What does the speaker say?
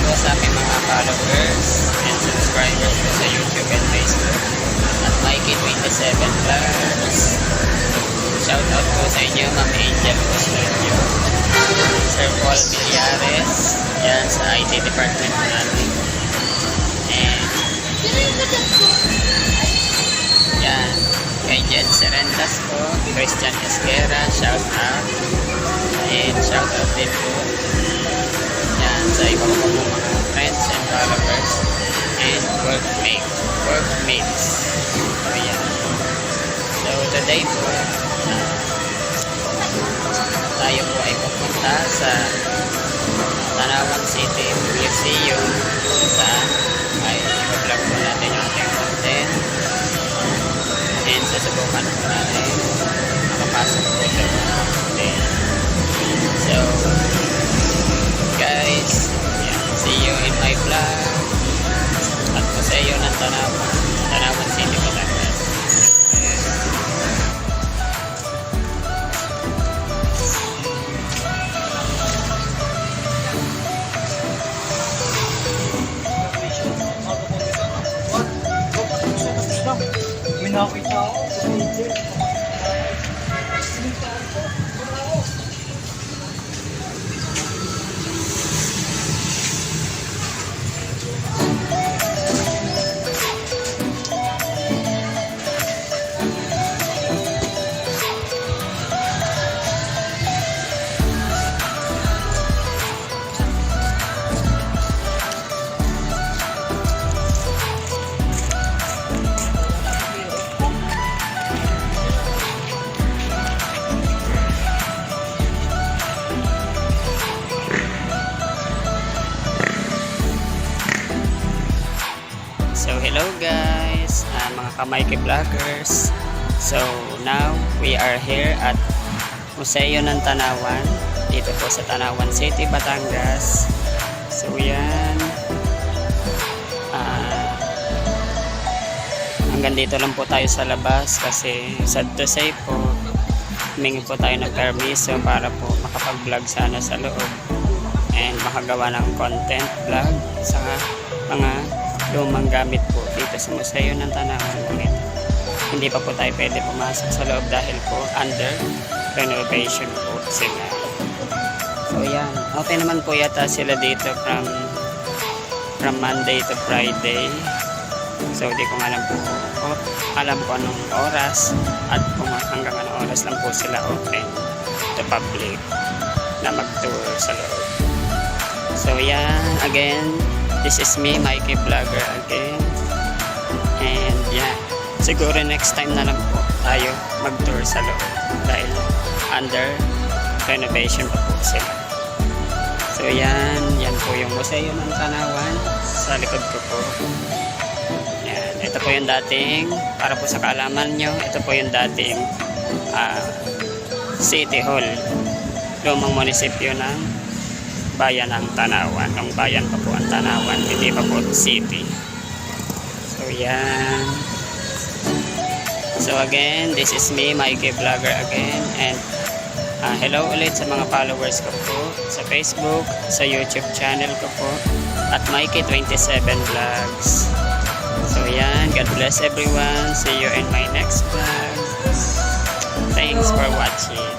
po sa aking mga followers and subscribers po sa YouTube and Facebook at Mikey27 Vlogs. Shoutout po sa inyo, Ma'am Angel Custodio, Sir Paul Villares, yan sa IT department natin. And yan, kay Jed Serendas po, Christian Esquera, shoutout. And shoutout din po yan sa iba ko po mga friends and followers and workmates. So yan. So today po, tayo po ay pupunta sa Tanawan City Museum sa ay i-vlog po natin yung ating content and susubukan po natin makapasok po sa content. So guys, yeah, see you in my vlog at Museo ng Tanawan City Batangas. Nakita ako sa video. So hello guys, mga Kamikey Vloggers. So now we are here at Museo ng Tanawan dito po sa Tanawan City, Batangas. So yan, hanggang dito lang po tayo sa labas kasi sad to say po, humingi po tayo ng permiso para po makapag-vlog sana sa loob and makagawa ng content vlog sa mga lumang gamit po dito sa Museo ng Tanawan. Ngunit hindi pa po tayo pwede pumasok sa loob dahil po under renovation po sila. So yan, okay naman po yata sila dito from Monday to Friday. So di ko alam po anong oras at kung hanggang anong oras lang po sila open to public na mag-tour sa loob. So yan, again, this is me, Mikey Vlogger again. And yeah, siguro next time na lang po tayo mag-tour sa loob dahil under renovation pa po sila. So yan po yung Museo ng Tanawan sa likod ko po. Yan, ito po yung dating, para po sa kaalaman nyo, ito po yung dating City Hall, lumang munisipyo ng bayan ng Tanawan. Ang bayan pa po ang Tanawan, hindi pa po city. So yan. So again, this is me, Mikey Vlogger again, and hello ulit sa mga followers ko po sa Facebook, sa YouTube channel ko po at Mikey27 Vlogs. So yan, God bless everyone. See you in my next vlog. Thanks for watching.